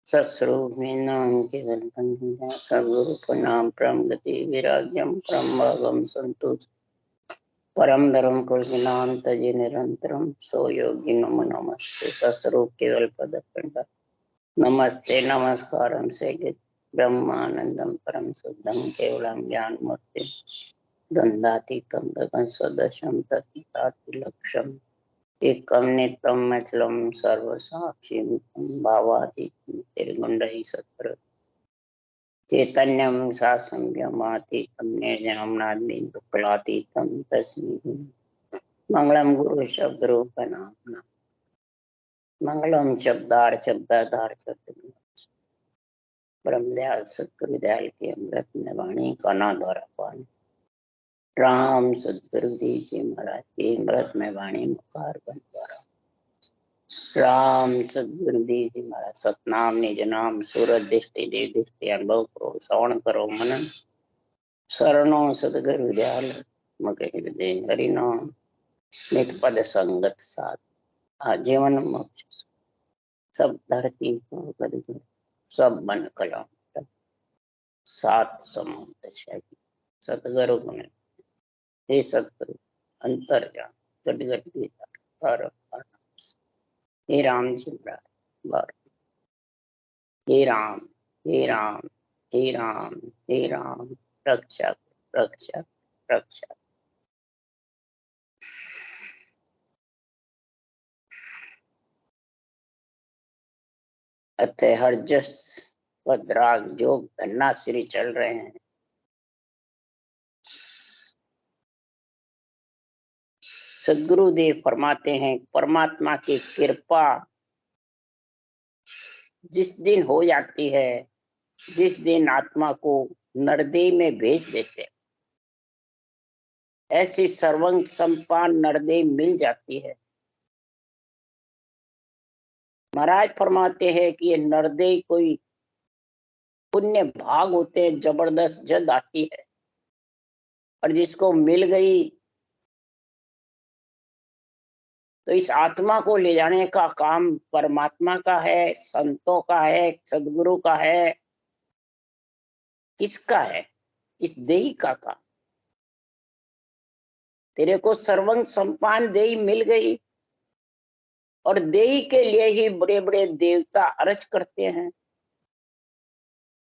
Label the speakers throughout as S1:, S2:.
S1: सत्स्वरूप नाम केवल सद्गुरु प्रणाम परम गति विराग्यम परम भागम संतोष परम धर्म कुलनाम तजे निरंतरम सो योगी नमो नमस्ते सत्स्वरूप केवल पद खंड नमस्ते नमस्कारम से ब्रह्मानंदम परम शुद्धम केवलम ज्ञान मूर्ति दंडातीतम गगन सदृशम तत्लक्ष्यम एकम नित्यम मचलम सर्वसाक्षी भावातीतम तिरगुंडई सत्र चैतन्यम सासंगमातीतम निर्जनमनादि दुक्कलातीतम तस्मै मंगलम गुरु शब्द रूप नाम मंगलम शब्दार शब्द ब्रह्मदयाल सतगुरु दयाल के अमृत में वाणी काना द्वारा पानी राम सदगुरु जी महाराज के अमृत में वाणी मुखार बन द्वारा राम सदगुरु जी महाराज सतनाम निज नाम सूरज दृष्टि देव दृष्टि अनुभव करो श्रवण करो मनन शरणो सदगुरु दयाल मगे हृदय हरि नाम नित पद संगत साथ आजीवन मोक्ष सब धरती को सब मन कलम सात समुद्र सतगुरु गुण हे सतगुरु अंतर्ज्ञान गदगद गीता हे राम जी महाराज हे राम हे राम हे राम हे राम रक्षक रक्षक रक्षक। अतः हर जस पदराग जोग धन्ना श्री चल रहे हैं। सदगुरुदेव फरमाते हैं परमात्मा की कृपा जिस दिन हो जाती है, जिस दिन आत्मा को नरदेह में भेज देते, ऐसी सर्वंग संपान नरदेह मिल जाती है। महाराज फरमाते हैं कि ये नरदेह कोई पुण्य भाग होते हैं, जबरदस्त जद आती है और जिसको मिल गई तो इस आत्मा को ले जाने का काम परमात्मा का है, संतों का है, सदगुरु का है, किसका है? इस देही का काम। तेरे को सर्वंग संपान देही मिल गई और देही के लिए ही बड़े बड़े देवता अर्ज करते हैं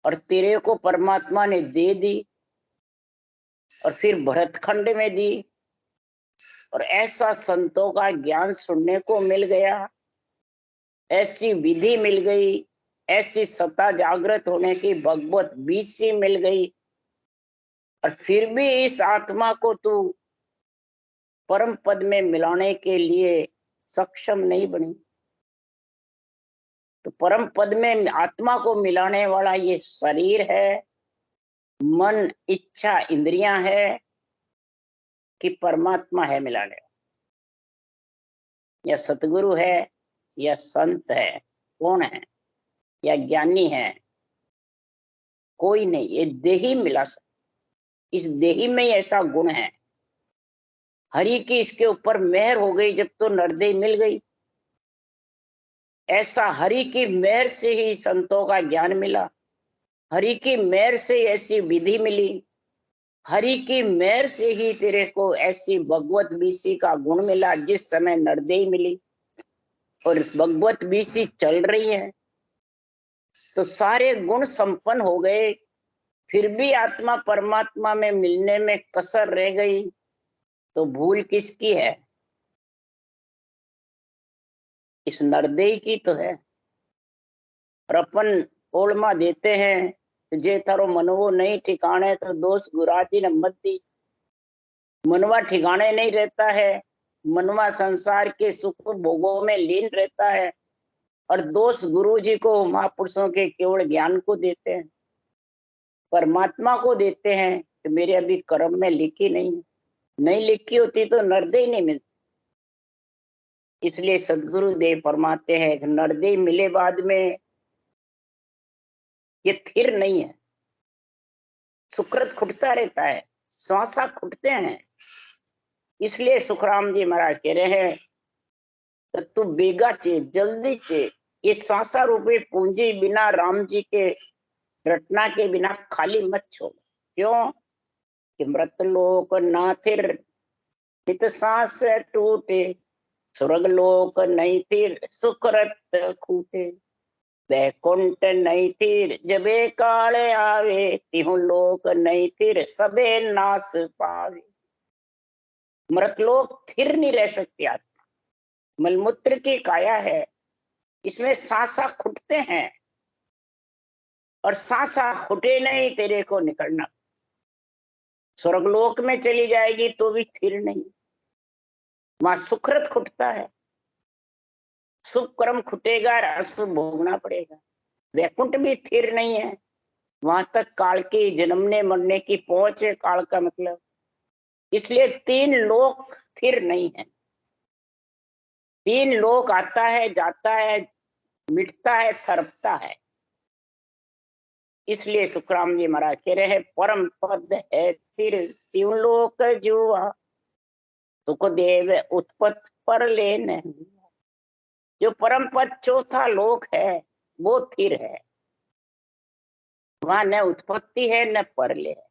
S1: और तेरे को परमात्मा ने दे दी और फिर भरतखंड में दी और ऐसा संतों का ज्ञान सुनने को मिल गया, ऐसी विधि मिल गई, ऐसी सत्ता जागृत होने की भगवत बीसी मिल गई और फिर भी इस आत्मा को तू परम पद में मिलाने के लिए सक्षम नहीं बनी। तो परम पद में आत्मा को मिलाने वाला ये शरीर है, मन, इच्छा, इंद्रियां है कि परमात्मा है मिलाने, या सतगुरु है, या संत है, कौन है, या ज्ञानी है? कोई नहीं। ये देही मिला सकता, इस देही में ही ऐसा गुण है। हरि की इसके ऊपर मेहर हो गई जब तो नरदेह मिल गई। ऐसा हरि की मेहर से ही संतों का ज्ञान मिला, हरि की मेहर से ऐसी विधि मिली, हरि की मेहर से ही तेरे को ऐसी भगवत बीसी का गुण मिला जिस समय नरदेह मिली और भगवत बीसी चल रही है तो सारे गुण संपन्न हो गए, फिर भी आत्मा परमात्मा में मिलने में कसर रह गई तो भूल किसकी है? इस नरदेह की तो है। और अपन ओलमा देते हैं जे थारो मनवो नहीं ठिकाने तो दोष गुराती न मत दी। मनवा ठिकाने नहीं रहता है, मनवा संसार के सुख भोगों में लीन रहता है और दोष गुरु जी को, महापुरुषों के केवल ज्ञान को देते हैं, परमात्मा को देते हैं कि मेरे अभी कर्म में लिखी नहीं लिखी होती तो नरदेह नहीं मिलती। इसलिए सदगुरु देव फरमाते हैं कि नरदेह मिले बाद में ये थिर नहीं है, सुकृत खुटता रहता है, श्वासा खुटते हैं। इसलिए सुखराम जी महाराज कह रहे हैं तो तू बेगा चे, जल्दी चे, ये सांसा रूपी पूंजी बिना राम जी के रटना के बिना खाली मत छोड़। क्यों कि मृत लोक ना थिर चित सांस टूटे, स्वर्ग लोक नहीं थिर सुखरत खूटे, वैकुंठ नहीं थिर जबे काले आवे, तिहु लोक नहीं थिर सबे नाश पावे। मृतलोक थिर नहीं रह सकती आत्मा, मलमूत्र की काया है, इसमें सांसा खुटते हैं और सांसा खुटे नहीं तेरे को निकलना। स्वर्गलोक में चली जाएगी तो भी थिर नहीं, वहां सुखरत खुटता है, शुभ कर्म खुटेगा, अशुभ भोगना पड़ेगा। वैकुंठ भी थिर नहीं है, वहां तक काल की जन्मने मरने की पहुंच है काल का मतलब। इसलिए तीन लोक स्थिर नहीं है, तीन लोक आता है जाता है, मिटता है थरपता है। इसलिए सुखराम जी महाराज कह रहे हैं परम पद है फिर तीन लोक जुआ, सुखदेव उत्पत्त पर ले नहीं। जो परम पद चौथा लोक है वो थिर है, वहां न उत्पत्ति है न परले है,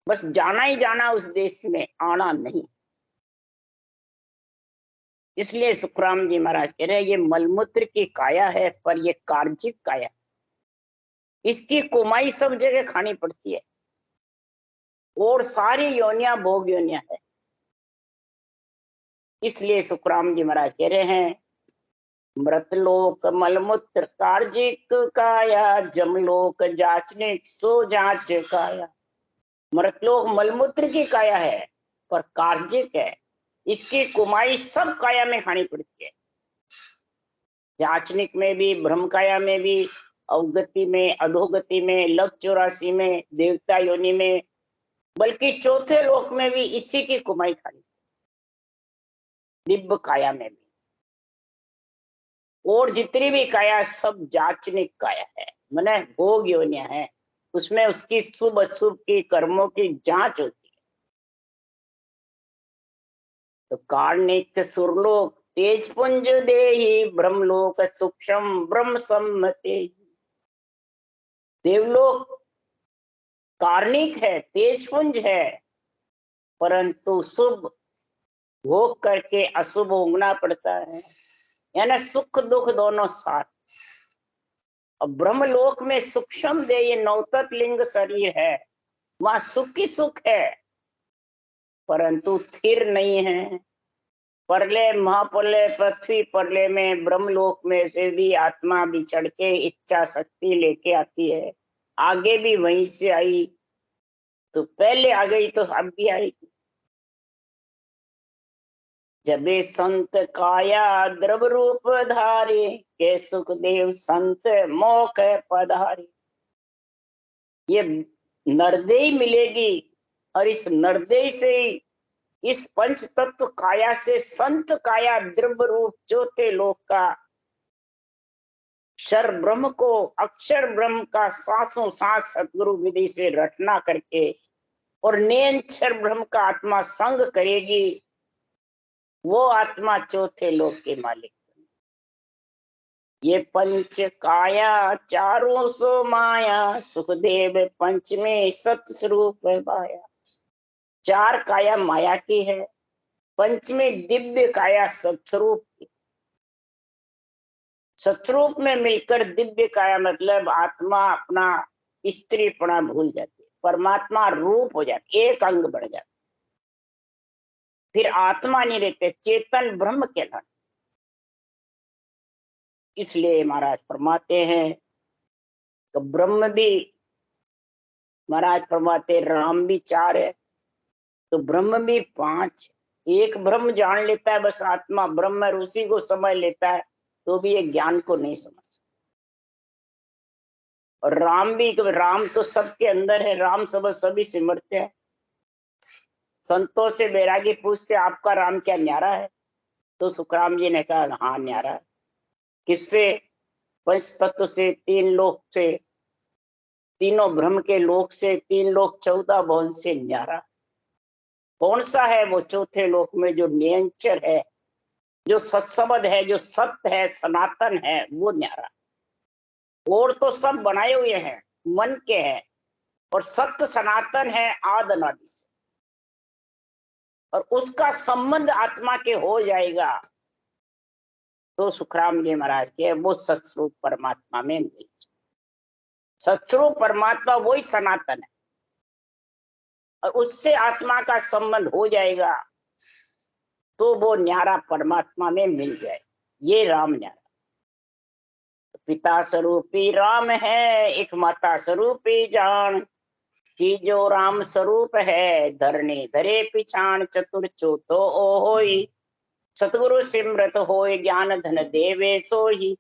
S1: बस जाना ही जाना उस देश में, आना नहीं। इसलिए सुखराम जी महाराज कह रहे हैं ये मलमूत्र की काया है पर ये कार्जिक काया, इसकी कुमाई सब जगह खानी पड़ती है और सारी योनियां भोग योनियां है। इसलिए सुखराम जी महाराज कह रहे हैं मृतलोक मलमूत्र कार्जिक काया, जमलोक जाचनिक सो जांच काया। मृतलोक मलमूत्र की काया है पर कार्जिक है, इसकी कुमाई सब काया में खानी पड़ती है, जाचनिक में भी, ब्रह्म काया में भी, अवगति में, अधोगति में, लव 84 में, देवता योनि में, बल्कि चौथे लोक में भी इसी की कुमाई खानी, दिव्य काया में भी। और जितनी भी काया सब जाचनिक काया है, माने भोग योनिया है, उसमें उसकी शुभ अशुभ की कर्मों की जांच होती है। तो कार्णिक सुरलोक तेज पुंज देहि, ब्रह्मलोक सूक्ष्म ब्रह्म सम्मते। देवलोक कार्णिक है, तेज पुंज है, परंतु शुभ भोग करके अशुभ भोगना पड़ता है, यानी सुख दुख दोनों साथ। और ब्रह्मलोक में सूक्ष्म दे, ये नवतत लिंग शरीर है, वहां सुख ही सुख है परंतु स्थिर नहीं है। परले महाप्रलय पृथ्वी परले में ब्रह्मलोक में से भी आत्मा बिछड़ के इच्छा शक्ति लेके आती है, आगे भी वहीं से आई, तो पहले आ गई तो अब भी आएगी। जबे संत काया द्रव रूप धारे, के सुखदेव संत मोख पधारे। ये नरदेही मिलेगी और इस नरदेही से ही, इस पंच तत्व काया से संत काया द्रव्य रूप चौथे लोक का क्षर ब्रह्म को, अक्षर ब्रह्म का सांसों सांस सतगुरु विधि से रटना करके और निरंतर ब्रह्म का आत्मा संग करेगी, वो आत्मा चौथे लोक के मालिक। ये पंच काया चारों सो माया, सुखदेव पंच में सत स्वरूप पाया। चार काया माया की है, पंच में दिव्य काया सत्स्वरूप की। सत्स्वरूप में मिलकर दिव्य काया मतलब आत्मा अपना स्त्रीपना भूल जाती है, परमात्मा रूप हो जाती, एक अंग बढ़ जाता, फिर आत्मा नहीं रहते, चेतन ब्रह्म कहलाते। इसलिए महाराज फरमाते हैं तो ब्रह्म भी, महाराज फरमाते राम भी चार है तो ब्रह्म भी पांच। एक ब्रह्म जान लेता है बस आत्मा ब्रह्म है, उसी को समझ लेता है तो भी ये ज्ञान को नहीं समझ सकता। और राम भी, राम तो सबके अंदर है, राम सब सभी सिमरते हैं। संतों से बैरागी पूछते आपका राम क्या न्यारा है, तो सुखराम जी ने कहा हाँ न्यारा है। किससे? पंच तत्व से, तीन लोक से, तीनों ब्रह्म के लोक से, तीन लोक 14 भुवन से न्यारा। कौन सा है? वो चौथे लोक में जो निरंतर है, जो सत्सबद है, जो सत्य है, सनातन है, वो न्यारा। और तो सब बनाए हुए हैं, मन के हैं, और सत्य सनातन है आद अनादि से, और उसका संबंध आत्मा के हो जाएगा तो सुखराम जी महाराज के वो सत्स्वरूप परमात्मा में मिल। सत्स्वरूप परमात्मा वही सनातन है, और उससे आत्मा का संबंध हो जाएगा तो वो न्यारा परमात्मा में मिल जाए। ये राम न्यारा। पिता स्वरूपी राम है, एक माता स्वरूपी जान, चीजो राम स्वरूप है, धरनी धरे पिछाण, चतुर चौथो ओ होई, सतगुरु सिमरत होय, ज्ञान धन देवे सोही,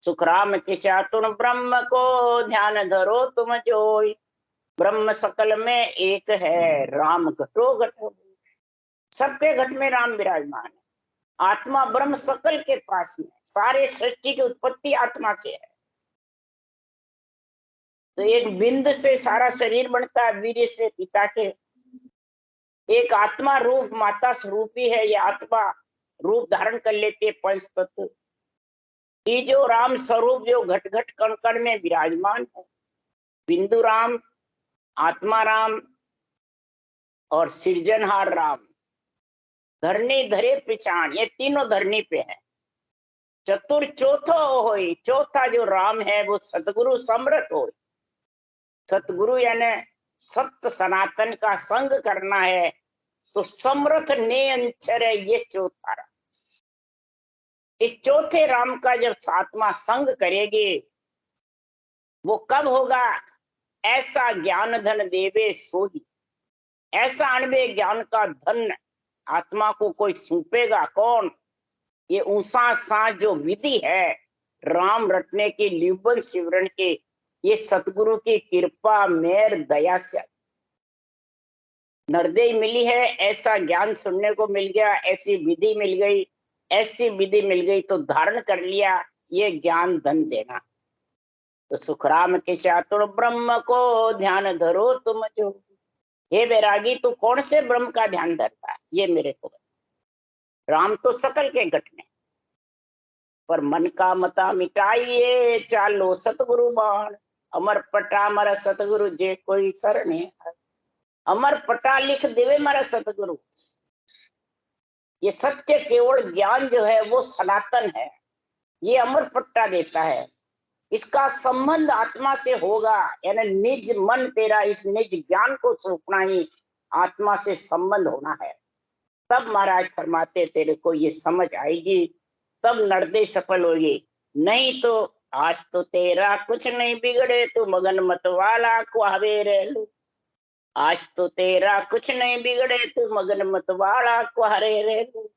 S1: सुखराम किसा तुम ब्रह्म को, ध्यान धरो तुम जोई, ब्रह्म सकल में एक है, राम घटो घटो, सबके घट में राम विराजमान है। आत्मा ब्रह्म सकल के पास में, सारे सृष्टि की उत्पत्ति आत्मा से है। तो एक बिंद से सारा शरीर बनता है, वीर्य से पिता के। एक आत्मा रूप माता स्वरूपी है, ये आत्मा रूप धारण कर लेते हैं पंच तत्व। ये जो राम स्वरूप जो घट घट कण कण में विराजमान है, बिंदु राम, आत्मा राम और सृजनहार राम, धरनी धरे पिछाण, ये तीनों धरनी पे है। चतुर चौथो होई, चौथा जो राम है वो सतगुरु समरथ हो। सतगुरु यानी सत्य सनातन का संग करना है, तो समरथ ने अंचर है, ये चौथा राम। इस चौथे राम का जब आत्मा संग करेगी, वो कब होगा? ऐसा ज्ञान धन देवे सोही, ऐसा अनबे ज्ञान का धन आत्मा को कोई सौंपेगा कौन? ये ऊंसा सा जो विधि है राम रटने की, लिबन शिवरण के, ये सतगुरु की कृपा मेर दया से नरदेय मिली है। ऐसा ज्ञान सुनने को मिल गया, ऐसी विधि मिल गई, ऐसी विधि मिल गई तो धारण कर लिया, ये ज्ञान धन देना। तो सुखराम के शातुर ब्रह्म को ध्यान धरो तुम जो, हे बैरागी तू कौन से ब्रह्म का ध्यान धरता है? ये मेरे को राम तो सकल के घट में, पर मन का मता मिटाइए, चालो सतगुरु बाण, अमर पटा मारा सतगुरु जे कोई सरणे, अमर पटा लिख देवे मारा सतगुरु। ये सत्य केवल ज्ञान जो है वो सनातन है, ये अमर पट्टा देता है। इसका संबंध आत्मा से होगा, यानी निज मन तेरा इस निज ज्ञान को सौंपना ही आत्मा से संबंध होना है। तब महाराज फरमाते तेरे को ये समझ आएगी, तब नरदे सफल होगी। नहीं तो आज तो तेरा कुछ नहीं बिगड़े, तू मगन मत वाला कुआवे रे लू। आज तो तेरा कुछ नहीं बिगड़े, तू मगन मत वाला कुआरे रे लू।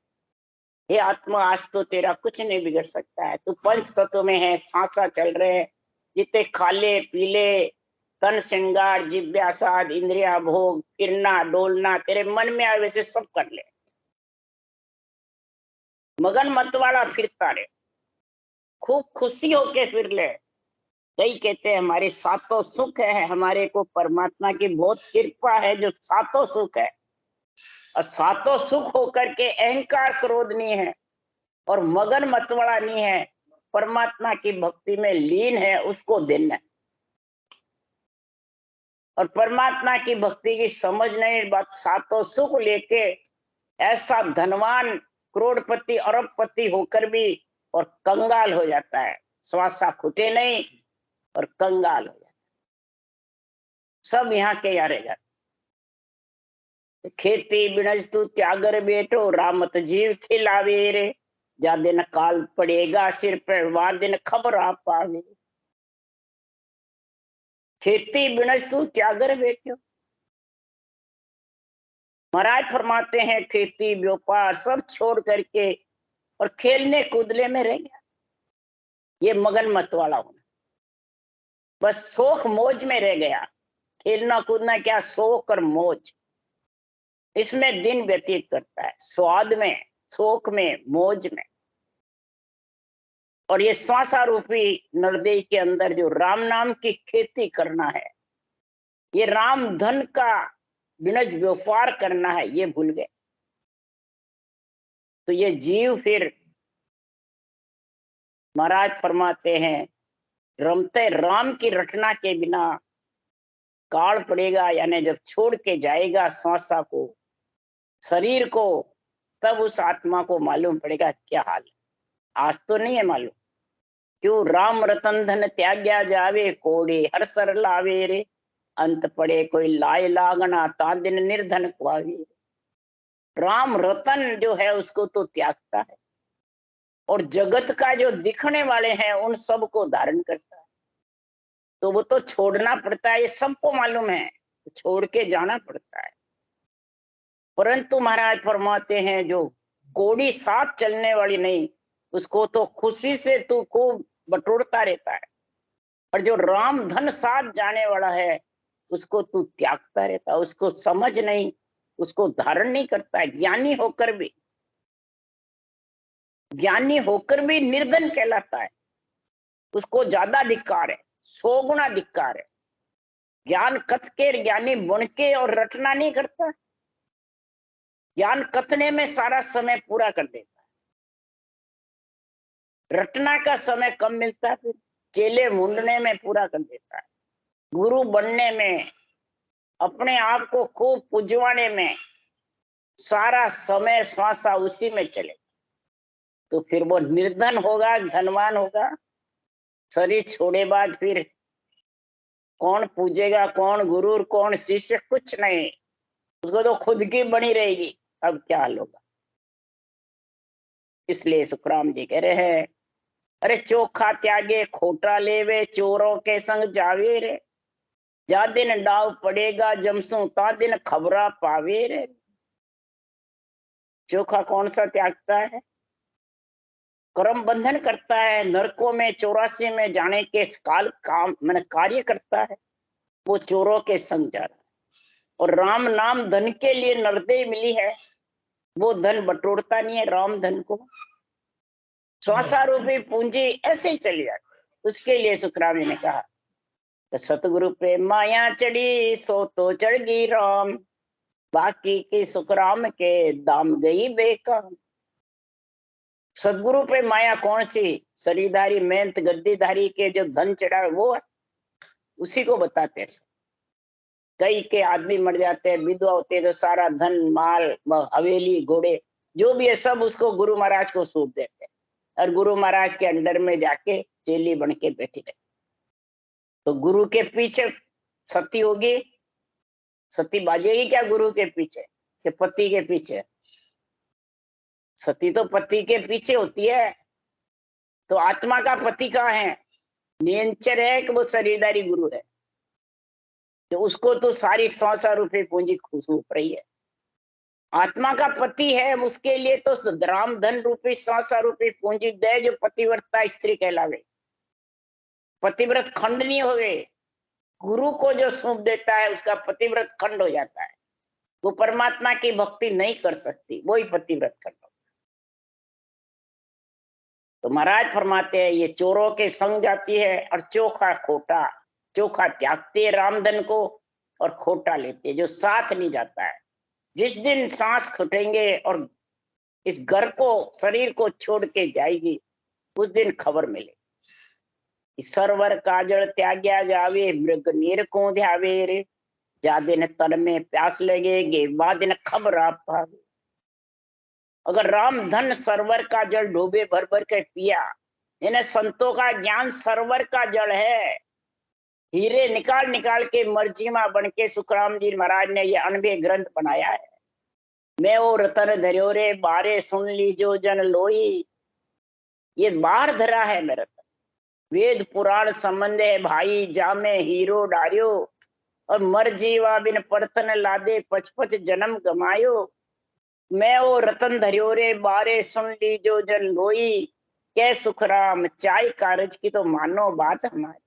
S1: हे आत्मा, आज तो तेरा कुछ नहीं बिगड़ सकता है। तू पंच तत्व में है, सांसा चल रहे हैं, जितने खाले पीले तन श्रृंगार जिज्ञासाद इंद्रिया भोग फिरना डोलना तेरे मन में आए वैसे सब कर ले, मगन मत वाला फिरता रहे, खूब खुशी होके फिर ले। कई कहते हैं हमारे सातों सुख है, हमारे को परमात्मा की बहुत कृपा है जो सातों सुख है, और सातों सुख होकर के अहंकार क्रोध नहीं है और मगन मतवाला नहीं है, परमात्मा की भक्ति में लीन है, उसको देना। और परमात्मा की भक्ति की समझ नहीं, बात सातों सुख लेके ऐसा धनवान करोड़पति अरबपति होकर भी और कंगाल हो जाता है, श्वासा खुटे नहीं और कंगाल हो जाता है। सब यहाँ के यहाँ रह जाते। खेती बिनज तू त्यागर बेटो, रामत जीव खिलावे रे, जा दिन काल पड़ेगा सिर पर वहां दिन खबर आ पावे। खेती बिनज तू त्यागर बेटो, महाराज फरमाते हैं खेती व्यापार सब छोड़ करके और खेलने कूदने में रह गया। ये मगन मत वाला होना, बस शौक मौज में रह गया। खेलना कूदना क्या, शौक और मौज, इसमें दिन व्यतीत करता है, स्वाद में, शौक में, मौज में। और ये श्वासा रूपी नरदेह के अंदर जो राम नाम की खेती करना है, ये राम धन का बिनज व्यापार करना है, ये भूल गए। तो ये जीव फिर महाराज फरमाते हैं, रमते राम की रटना के बिना काल पड़ेगा, यानी जब छोड़ के जाएगा श्वासा को, शरीर को, तब उस आत्मा को मालूम पड़ेगा क्या हाल है। आज तो नहीं है मालूम। क्यों? राम रतन धन त्याग्या जावे, कोड़े हर सर लावे रे, अंत पड़े कोई लाए लागना, तादिन निर्धन कुआवे। राम रतन जो है उसको तो त्यागता है, और जगत का जो दिखने वाले हैं उन सबको धारण करता है। तो वो तो छोड़ना पड़ता है, ये सबको मालूम है, छोड़ के जाना पड़ता है। परंतु महाराज फरमाते हैं, जो कोड़ी साथ चलने वाली नहीं, उसको तो खुशी से तू खूब बटोरता रहता है, और जो राम धन साथ जाने वाला है उसको तू त्यागता रहता है, उसको समझ नहीं, उसको धारण नहीं करता है। ज्ञानी होकर भी निर्धन कहलाता है, उसको ज्यादा धिक्कार है, 100 गुना धिक्कार है। ज्ञान कथ के ज्ञानी बन के और रटना नहीं करता, ज्ञान कथने में सारा समय पूरा कर देता है, रटना का समय कम मिलता है, फिर चेले मूंढने में पूरा कर देता है, गुरु बनने में, अपने आप को खूब पुजवाने में सारा समय श्वासा उसी में चले, तो फिर वो निर्धन होगा, धनवान होगा। शरीर छोड़े बाद फिर कौन पूजेगा, कौन गुरु, कौन शिष्य, कुछ नहीं, उसको तो खुद की बनी रहेगी। अब क्या हाल होगा? इसलिए सुखराम जी कह रहे हैं, अरे चोखा त्यागे खोटा लेवे, चोरों के संग जावे रे, जा दिन डाव पड़ेगा जमसू, ता दिन खबरा पावे रे। चोखा कौन सा त्यागता है? कर्म बंधन करता है, नरकों में 84 में जाने के काल काम मैंने कार्य करता है, वो चोरों के संग जा रहा है। और राम नाम धन के लिए नरदेह मिली है, वो धन बटोरता नहीं है राम धन को, श्वासा रूपी पूंजी ऐसे ही चली जाती। उसके लिए सुखराम जी ने कहा, तो सतगुरु पे माया चढ़ी सो तो चढ़ गई राम, बाकी की सुखराम के दाम गई बेकाम। सदगुरु पे माया कौन सी? शरीरधारी मेहनत गद्दीधारी के जो धन चढ़ा है वो है, उसी को बताते हैं। कई के आदमी मर जाते हैं, विधवा होते हैं, तो सारा धन माल हवेली घोड़े जो भी है सब उसको गुरु महाराज को सौंप देते हैं, और गुरु महाराज के अंडर में जाके चेली बन के बैठी रहे। तो गुरु के पीछे सती होगी, सती बाजेगी क्या गुरु के पीछे के पति के पीछे? सती तो पति के पीछे होती है। तो आत्मा का पति कहाँ है? नियंचर है कि वो शरीरधारी गुरु है, तो उसको तो सारी 100 रुपए पूंजी खूब रही है। आत्मा का पति है, उसके लिए तो राम धन रूपी 100 रुपए पूंजी दे, जो पतिव्रता स्त्री कहलावे। पतिव्रत खंड नहीं होवे, गुरु को जो सौंप देता है उसका पतिव्रत खंड हो जाता है, वो परमात्मा की भक्ति नहीं कर सकती, वही पतिव्रत खंड। तो महाराज फरमाते हैं, ये चोरों के संग जाती है, और चोखा खोटा, चोखा त्यागते है रामधन को, और खोटा लेते है जो साथ नहीं जाता है। जिस दिन सांस छूटेंगे और इस घर को, शरीर को छोड़ के जाएगी, उस दिन खबर मिले। सरवर काजल त्याग्या जावे, मृग नीर को ध्यावे रे, जा दिन तन में प्यास लगेगे, वा दिन खबर आप पावे। अगर राम धन सरवर का जल डूबे भर भर के पिया, इन्हें संतों का ज्ञान सरवर का जल है, हीरे निकाल निकाल के मर्जीमा बन के सुखराम जी महाराज ने ये अनबे ग्रंथ बनाया है। मैं वो रतन धर्यो रे, बारे सुन लीजो जन लोई, ये बार धरा है मेरा रतन। वेद पुराण संबंध है भाई, जामे हीरो डारियो, और मर जीवा बिन परतन लादे, 55 जन्म गमायो। मैं वो रतन धर्यो रे, बारे सुन लीजो जन लोई, के सुखराम चाय कारज की तो मानो बात हमारी।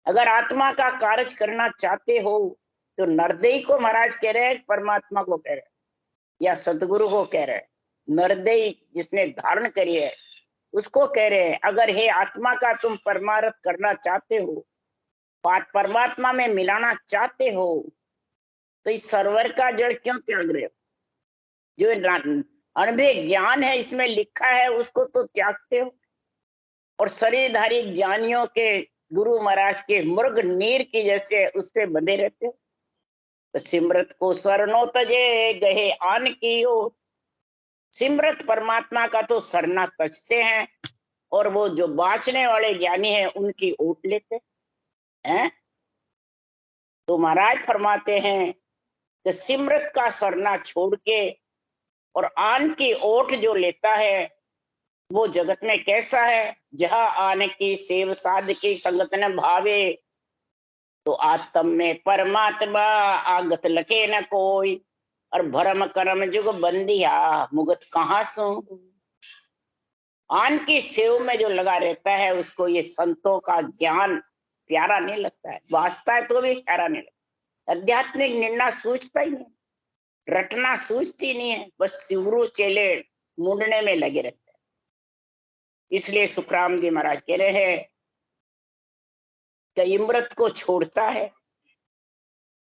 S1: अगर आत्मा का कार्य करना चाहते हो तो नरदेही को महाराज कह रहे हैं, परमात्मा को कह रहे हैं, या सतगुरु को कह रहे हैं। नरदेही जिसने धारण करी है उसको कह रहे हैं, अगर हे आत्मा का तुम परमार्थ करना चाहते हो, परमात्मा में मिलाना चाहते हो, तो इस सरवर का जड़ क्यों त्याग रहे हो? जो अनभे ज्ञान है इसमें लिखा है उसको तो त्यागते हो। और शरीरधारी ज्ञानियों के गुरु महाराज के मृग नीर की जैसे उससे बंधे रहते। तो सिमरत को सरनो तजे गहे आन की ओर, सिमरत परमात्मा का तो सरना तजते हैं और वो जो बाँचने वाले ज्ञानी हैं उनकी ओट लेते हैं। तो महाराज फरमाते हैं कि सिमरत का सरना छोड़ के और आन की ओट जो लेता है वो जगत में कैसा है, जहां आने की सेव साध की संगत न भावे, तो आत्म में परमात्मा आगत लके न कोई, और भरम कर्म जुग बंदिया मुगत कहाँ सो। आन की सेव में जो लगा रहता है उसको ये संतों का ज्ञान प्यारा नहीं लगता है, वास्ता है तो भी प्यारा नहीं लगता। आध्यात्मिक निर्णय सूझता ही नहीं, रटना सूझती नहीं है, बस सिवरू चेले मुंडने में लगे रहते हैं। इसलिए सुखराम जी महाराज कह रहे हैं कि इमृत को छोड़ता है,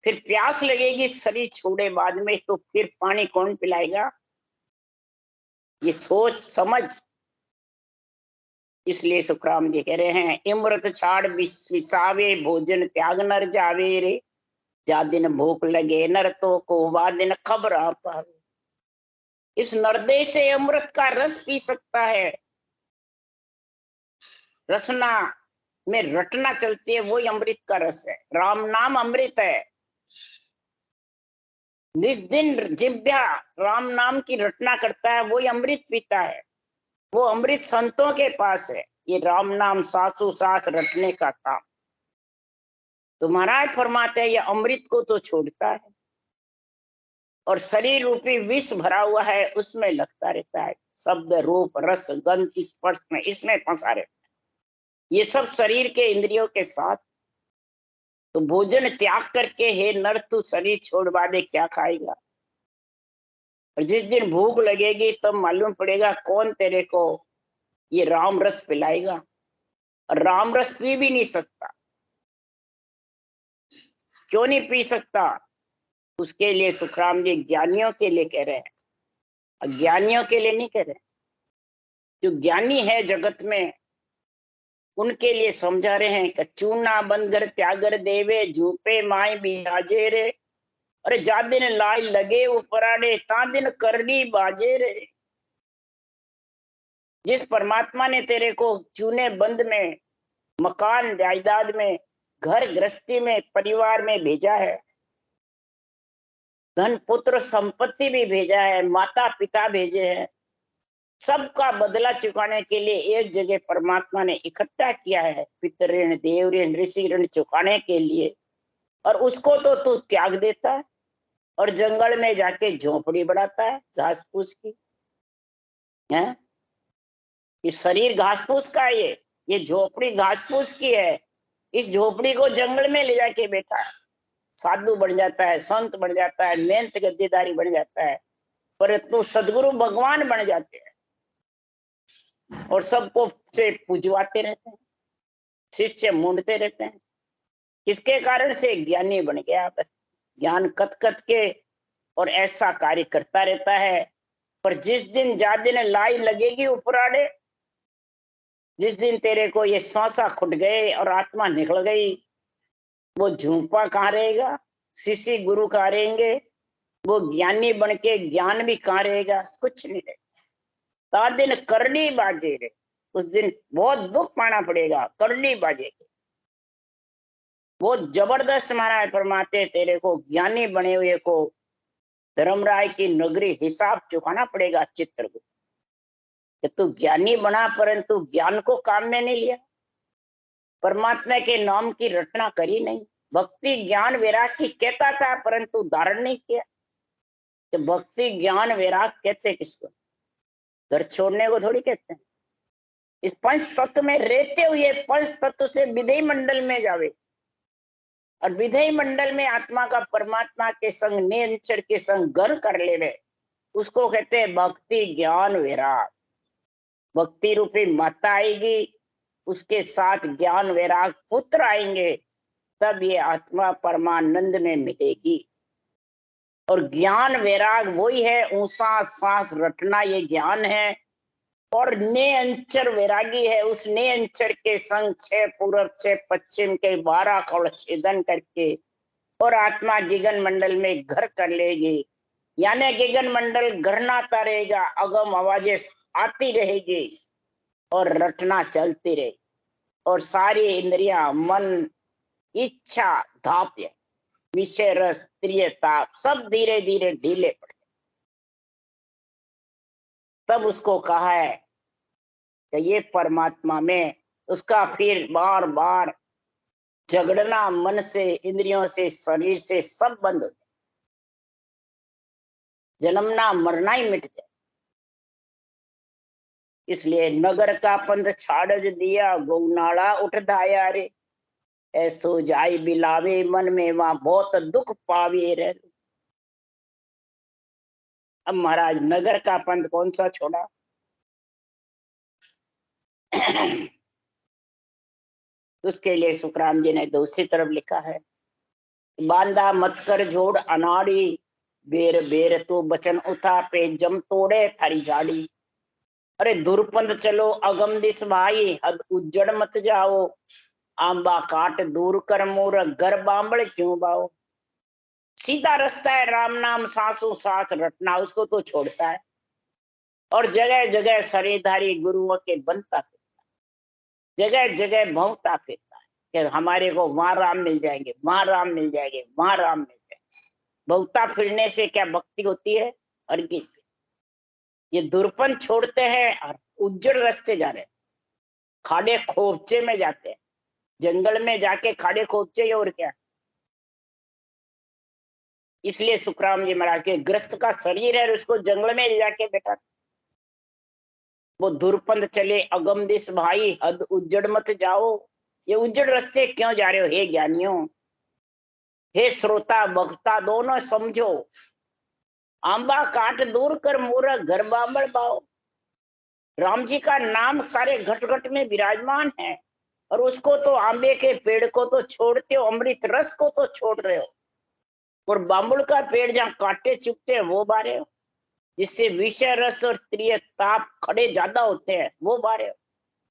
S1: फिर प्यास लगेगी शरीर छोड़े बाद में, तो फिर पानी कौन पिलाएगा, ये सोच समझ। इसलिए सुखराम जी कह रहे हैं इमृत छाड़ विसावे भोजन त्याग नर जावे रे, जा दिन भूख लगे नर तो को वा दिन खबर आ पावे। इस नरदे से अमृत का रस पी सकता है, रसना में रटना चलती है, वही अमृत का रस है। राम नाम अमृत है। जिस दिन जिभ्या राम नाम की रटना करता है वही अमृत पीता है, वो अमृत संतों के पास है। ये राम नाम सासु सास रटने का काम। तो महाराज फरमाते हैं ये अमृत को तो छोड़ता है और शरीर रूपी विष भरा हुआ है उसमें लगता रहता है, शब्द रूप रस गंध स्पर्श में इसमें फंसा रहता है, ये सब शरीर के इंद्रियों के साथ। तो भोजन त्याग करके हे नर तू शरीर छोड़वा दे, क्या खाएगा। और जिस दिन भूख लगेगी तब मालूम पड़ेगा कौन तेरे को ये राम रस पिलाएगा। और राम रस पी भी नहीं सकता। क्यों नहीं पी सकता, उसके लिए सुखराम जी ज्ञानियों के लिए कह रहे हैं, अज्ञानियों के लिए नहीं कह रहे। जो ज्ञानी है जगत में उनके लिए समझा रहे हैं कि चूना बंदर त्यागर देवे झूपे माई बिराजे रे, अरे जा दिन लाई लगे उपराड़े ता दिन करनी बाजे रे। जिस परमात्मा ने तेरे को चूने बंद में, मकान जायदाद में, घर गृहस्थी में, परिवार में भेजा है, धन पुत्र संपत्ति भी भेजा है, माता पिता भेजे हैं, सबका बदला चुकाने के लिए एक जगह परमात्मा ने इकट्ठा किया है, पितृ ऋण देव ऋण ऋषि ऋण चुकाने के लिए। और उसको तो तू त्याग देता है और जंगल में जाके झोपड़ी बनाता है घास फूस की है। ये शरीर घास फूस का है, ये झोपड़ी घास फूस की है। इस झोपड़ी को जंगल में ले जाके बैठा है, साधु बन जाता है, संत बन जाता है, मेहनत गद्देदारी बन जाता है, परंतु सदगुरु भगवान बन जाते हैं और सबको से पूजवाते रहते हैं, शिष्य मूंढते रहते हैं। किसके कारण से, ज्ञानी बन गया, ज्ञान कत कत के और ऐसा कार्य करता रहता है। पर जिस दिन जा दिन लाई लगेगी उपराड़े, जिस दिन तेरे को ये सांसा खुट गए और आत्मा निकल गई, वो झूपा कहाँ रहेगा, शिष्य गुरु कहाँ रहेंगे, वो ज्ञानी बन के ज्ञान भी कहाँ रहेगा, कुछ नहीं रहेगा। ता दिन करनी बाजे रे, उस दिन बहुत दुख पाना पड़ेगा, करनी बाजे। वो जबरदस्त महाराज फरमाते तेरे को ज्ञानी बने हुए को धर्मराय की नगरी हिसाब चुकाना पड़ेगा चित्रगुप्त, कि तू ज्ञानी बना परंतु ज्ञान को काम में नहीं लिया, परमात्मा के नाम की रटना करी नहीं, भक्ति ज्ञान वैराग की कहता था परंतु धारण नहीं किया। तो भक्ति ज्ञान वैराग कहते किसको, घर छोड़ने को थोड़ी कहते हैं। इस पंच तत्व में रहते हुए पंच तत्व से विधेय मंडल में जावे, और विधेय मंडल में आत्मा का परमात्मा के संग निरंतर के संग घर कर ले, उसको कहते हैं भक्ति ज्ञान वैराग। भक्ति रूपी माता आएगी, उसके साथ ज्ञान वैराग पुत्र आएंगे, तब ये आत्मा परमानंद में मिलेगी। और ज्ञान वैराग वही है, ऊंसा सांस रटना ये ज्ञान है, और नेअंचर वैरागी है, उस नेअंचर के संग 6 पूरब 6 पश्चिम के 12 कौड़ छेदन करके और आत्मा गगन मंडल में घर कर लेगी। यानी गगन मंडल घरनाता रहेगा, अगम आवाजें आती रहेगी और रटना चलती रहेगी, और सारी इंद्रियां, मन, इच्छा, धाप्य, विषय रस, प्रिय ताप सब धीरे धीरे ढीले पड़े। तब उसको कहा है कि ये परमात्मा में उसका फिर बार बार झगड़ना मन से, इंद्रियों से, शरीर से सब बंद हो जाए, जन्मना मरना ही मिट जाए। इसलिए नगर का पंथ छाड़ज दिया, गौनाड़ा उठ धाया रे, ऐसो जाय बिलावे मन में वहां बहुत दुख पावे रे। अब महाराज नगर का पंथ कौन सा छोड़ा? उसके लिए सुखराम जी ने दूसरी तरफ लिखा है, बांधा मत कर जोड़ अनाड़ी, बेर बेर तो बचन उठा पे जम तोड़े थारी जाड़ी। अरे दुर्पंथ चलो अगम दिस भाई, हद उज्जड़ मत जाओ, आंबा काट दूर कर मोर घर बांबड़ क्यों बाओ। सीधा रास्ता है राम नाम सांसों सांस रटना, उसको तो छोड़ता है और जगह जगह शरीरधारी गुरुओं के बनता फिरता, जगह जगह भौंकता फिरता है कि हमारे को वहां राम मिल जाएंगे, वहां राम मिल जाएंगे, वहां राम मिल जाएंगे। भौंकता फिरने से क्या भक्ति होती है? और ये दुर्पन छोड़ते हैं और उज्जड़ रास्ते जा रहे हैं, खाड़े खोपचे में जाते हैं, जंगल में जाके खाड़े खोपचे और क्या। इसलिए सुखराम जी महाराज के ग्रस्त का शरीर है, उसको जंगल में ले जाके बैठा, वो दुर्पंथ चले अगम दिस भाई, हद उज्जड़ मत जाओ। ये उज्जड़ रास्ते क्यों जा रहे हो हे ज्ञानियों, हे श्रोता वक्ता दोनों समझो। आंबा काट दूर कर मोरा घर बांबड़ बाओ। राम जी का नाम सारे घट घट में विराजमान है, और उसको तो आंबे के पेड़ को तो छोड़ते हो, अमृत रस को तो छोड़ रहे हो, और बांबुल का पेड़ जहाँ कांटे चुपते हैं वो बारे हो, जिससे विषय रस और त्रिय ताप खड़े ज्यादा होते हैं वो बारे हो,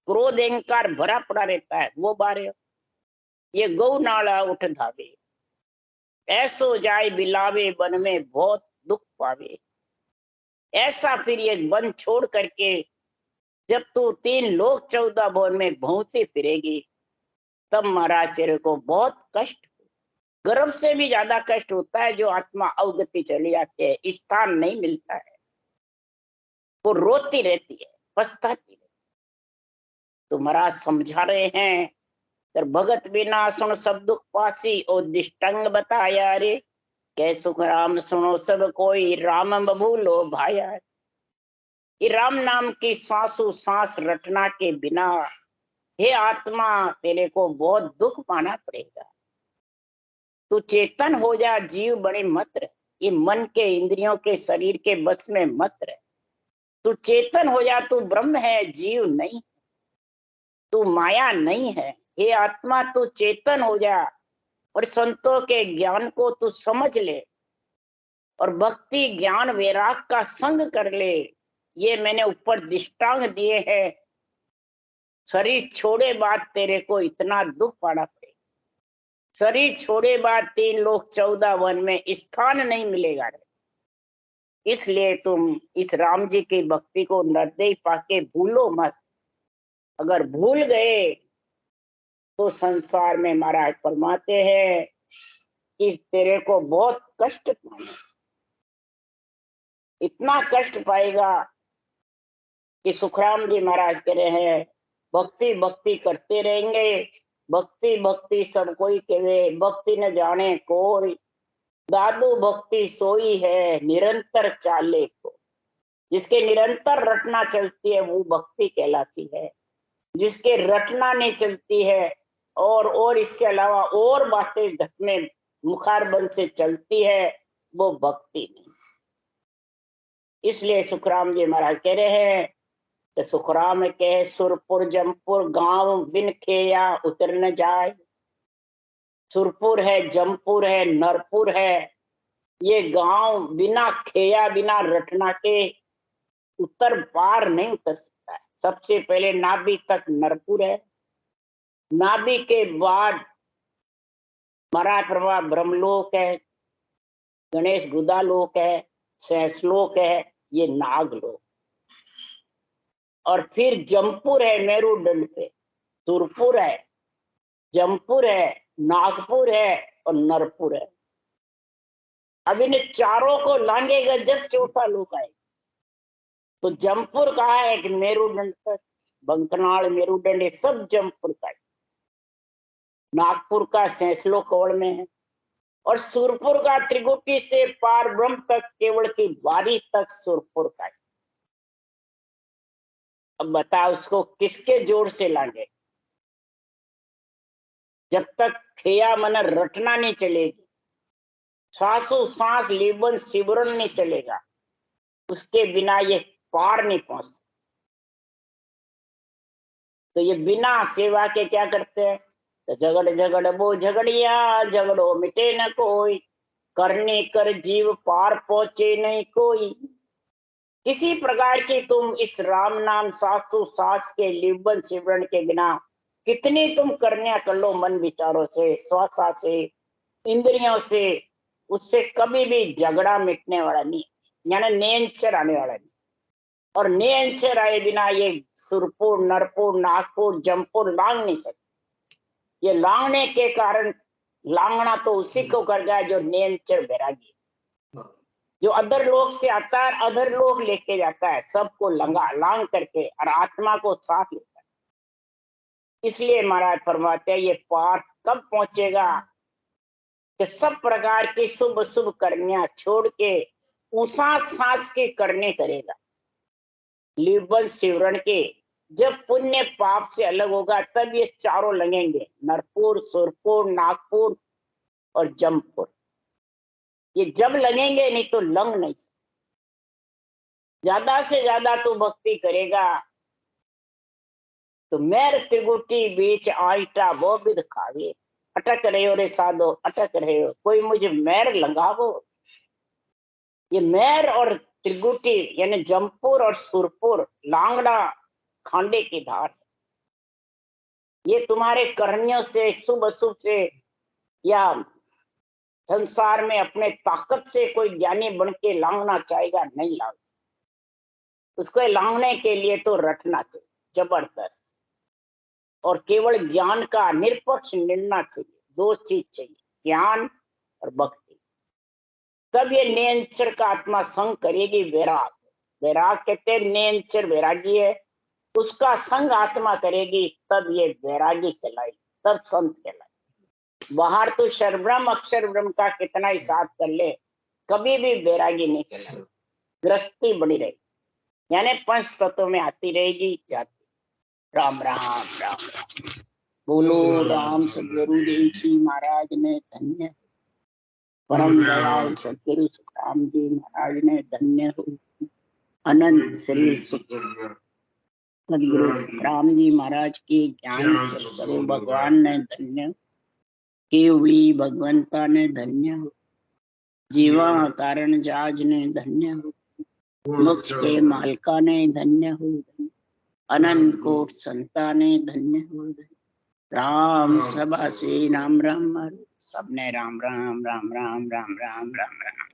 S1: क्रोध अहंकार भरा पड़ा रहता है वो बारे हो। ये गौ नाला उठ धावे, ऐसो जाय बिलावे वन में बहुत दुख पावे। ऐसा फिर ये वन छोड़ करके जब तू 3 लोक 14 भवन में भौंती फिरेगी, तब महाराज तेरे को बहुत कष्ट, गर्भ से भी ज्यादा कष्ट होता है। जो आत्मा अवगति चली जाती है, स्थान नहीं मिलता है, वो रोती रहती है, पछताती रहती। तो महाराज समझा रहे हैं, तर भगत बिना सुन सब दुख पासी, और दिष्टंग बताया रे, कै सुख राम सुनो सब कोई, राम बबूलो भाया। ये राम नाम की सांसों सांस रटना के बिना हे आत्मा तेरे को बहुत दुख पाना पड़ेगा। तू चेतन हो जा, जीव बड़े मत रहे, ये मन के इंद्रियों के शरीर के बस में मत रहे। तू चेतन हो जा, तू ब्रह्म है, जीव नहीं, तू माया नहीं है। हे आत्मा तू चेतन हो जा और संतों के ज्ञान को तू समझ ले, और भक्ति ज्ञान वैराग का संग कर ले। ये मैंने ऊपर दृष्टांत दिए हैं। शरीर छोड़े बाद तेरे को इतना दुख पाना पड़ेगा, शरीर छोड़े बाद 3 लोक 14 वन में स्थान नहीं मिलेगा रे। इसलिए तुम इस राम जी की भक्ति को निर्दय पाके भूलो मत। अगर भूल गए तो संसार में महाराज फरमाते हैं कि तेरे को बहुत कष्ट पाएगा, इतना कष्ट पाएगा कि सुखराम जी महाराज कह रहे हैं, भक्ति भक्ति करते रहेंगे, भक्ति भक्ति सब कोई कहे, भक्ति न जाने कोई, दादू भक्ति सोई है निरंतर चाले को। जिसके निरंतर रटना चलती है वो भक्ति कहलाती है, जिसके रटना नहीं चलती है और इसके अलावा और बातें घट में मुखारबंद से चलती है, वो भक्ति नहीं। इसलिए सुखराम जी महाराज कह रहे हैं कि सुखराम के सुरपुर जमपुर गांव बिन खेया उतर न जाए। सुरपुर है, जमपुर है, नरपुर है, ये गांव बिना खेया बिना रटना के उत्तर पार नहीं उतर सकता है। सबसे पहले नाभि तक नरपुर है, नाभि के बाद मरा प्रभा ब्रह्मलोक है, गणेश गुदालोक है, सहसलोक है, ये नागलोक, और फिर जमपुर है मेरुदंड पे, सुरपुर है, जमपुर है, नागपुर है और नरपुर है। अब इन चारों को लांघेगा जब चौथा लोक आएगा। तो जमपुर कहा है कि मेरुदंड तक, बंकनाल मेरुदंड ये सब जमपुर का है। नागपुर का सैसलो कौड़ में है, और सुरपुर का त्रिकुटी से पार ब्रह्म तक केवल की बारी तक सुरपुर का है। अब बता उसको किसके जोर से लांगे? जब तक खेया मन रटना नहीं चलेगी, श्वासो सांस लेबन सिमरन नहीं चलेगा, उसके बिना ये पार नहीं पहुंच सकते। तो ये बिना सेवा के क्या करते हैं? तो झगड़ झगड़ बो झगड़िया, झगड़ो मिटे न कोई, करने कर जीव पार पहुंचे नहीं कोई। किसी प्रकार की तुम इस राम नाम सासु सास के लिबन सिमरन के बिना कितनी तुम करनिया कर लो, मन विचारों से, श्वासा से, इंद्रियों से, उससे कभी भी झगड़ा मिटने वाला नहीं, यानी नियंत्रण आने वाला नहीं। और नियंत्रण आए बिना ये सुरपुर, नरपुर, नागपुर, जमपुर लांग नहीं सकते। ये लांगने के कारण, लांगना तो उसी को कर गया जो नियंत्रण बैरागी, जो अधर लोक से आता है, अधर लोक लेके जाता है, सबको लांग करके और आत्मा को साथ लेता है। इसलिए महाराज फरमाते हैं ये पार कब पहुंचेगा कि सब प्रकार की शुभ शुभ करनिया छोड़ के उसा सांस के करने करेगा, लिबन सिमरन के। जब पुण्य पाप से अलग होगा तब ये चारों लगेंगे, नरपुर, सुरपुर, नागपुर और जमपुर। ये जब लगेंगे, नहीं तो लंग नहीं सकते। ज्यादा से ज्यादा तो भक्ति करेगा तो मैर त्रिगुटी बीच आईटा वो विद खावे, अटक रहे हो रे साधो, अटक रहे हो, कोई मुझे मैर लगावो। ये मैर और त्रिगुटी यानी जमपुर और सुरपुर, लांगड़ा खांडे की धार, ये तुम्हारे करनियों से, शुभ अशुभ से, या संसार में अपने ताकत से कोई ज्ञानी बन के लांगना चाहेगा, नहीं लांग। उसको लांगने के लिए तो रटना चाहिए जबरदस्त, और केवल ज्ञान का निरपक्ष निर्णय चाहिए। दो चीज चाहिए, ज्ञान और भक्ति। तब ये नियंत्रण का आत्मा संग करेगी। वैराग, वैराग कहते हैं नियंत्रण वैरागी है, उसका संग आत्मा करेगी, तब ये वैरागी कहलाई, तब संत कहलाई। बाहर तो शरब्रह्म अक्षर ब्रह्म का कितना ही साथ कर ले, कभी भी वैरागी नहीं कहलाई। गृहस्थी बनी रहेगी, यानी पंच तत्वों में आती रहेगी, जाती। राम राम राम राम। बोलो राम सदगुरु देव जी महाराज ने धन्य, परम दयाल सदगुरु सुखराम जी महाराज ने धन्य हो। अनंत श्री सदगुरु सुखराम जी महाराज के ज्ञान स्वरूप भगवान ने धन्य, केवली भगवंता ने धन्य हो, जीवा कारण जाज ने धन्य हो, मोक्ष के मालका ने धन्य हो, अनंत कोट संता ने धन्य हो। राम सभा से राम राम, सबने राम राम राम राम राम राम राम राम।